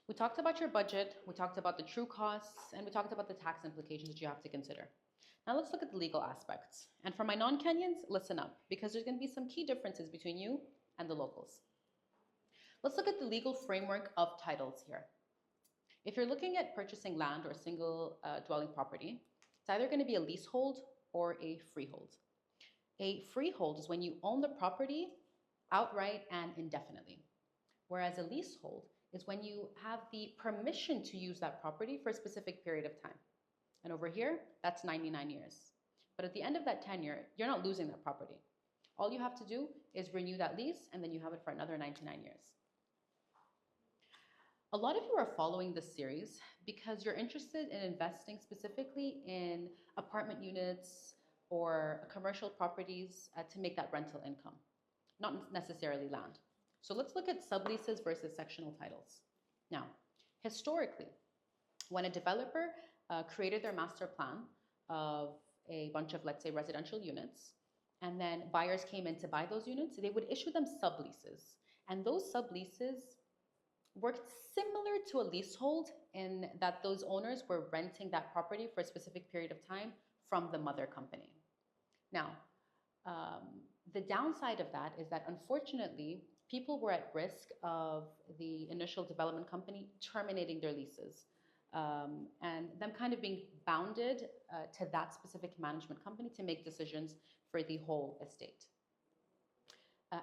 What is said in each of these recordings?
We talked about your budget, we talked about the true costs, and we talked about the tax implications that you have to consider. Now let's look at the legal aspects. And for my non-Kenyans, listen up, because there's going to be some key differences between you and the locals. Let's look at the legal framework of titles here. If you're looking at purchasing land or single dwelling property, it's either going to be a leasehold or a freehold. A freehold is when you own the property outright and indefinitely, whereas a leasehold is when you have the permission to use that property for a specific period of time. And over here, that's 99 years. But at the end of that tenure, you're not losing that property. All you have to do is renew that lease, and then you have it for another 99 years. A lot of you are following this series because you're interested in investing specifically in apartment units or commercial properties to make that rental income, not necessarily land. So let's look at subleases versus sectional titles. Now, historically, when a developer created their master plan of a bunch of, let's say, residential units, and then buyers came in to buy those units, they would issue them subleases. And those subleases worked similar to a leasehold in that those owners were renting that property for a specific period of time from the mother company. Now, the downside of that is that unfortunately, people were at risk of the initial development company terminating their leases and them kind of being bounded to that specific management company to make decisions for the whole estate.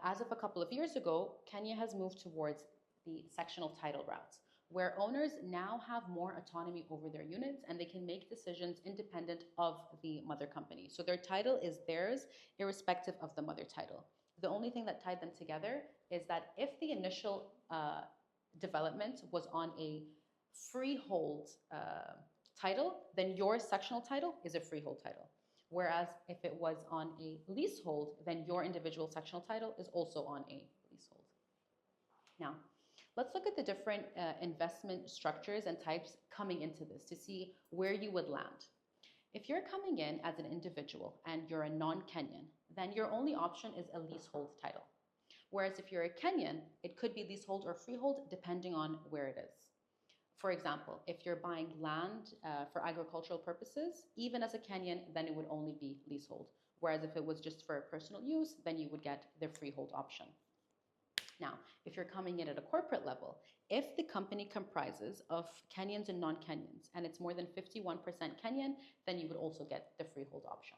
As of a couple of years ago, Kenya has moved towards the sectional title routes, where owners now have more autonomy over their units and they can make decisions independent of the mother company. So their title is theirs, irrespective of the mother title. The only thing that tied them together is that if the initial development was on a freehold title, then your sectional title is a freehold title. Whereas if it was on a leasehold, then your individual sectional title is also on a leasehold. Now, let's look at the different investment structures and types coming into this to see where you would land. If you're coming in as an individual and you're a non-Kenyan, then your only option is a leasehold title. Whereas if you're a Kenyan, it could be leasehold or freehold depending on where it is. For example, if you're buying land for agricultural purposes, even as a Kenyan, then it would only be leasehold. Whereas if it was just for personal use, then you would get the freehold option. Now, if you're coming in at a corporate level, if the company comprises of Kenyans and non-Kenyans, and it's more than 51% Kenyan, then you would also get the freehold option.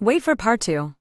Wait for part 2.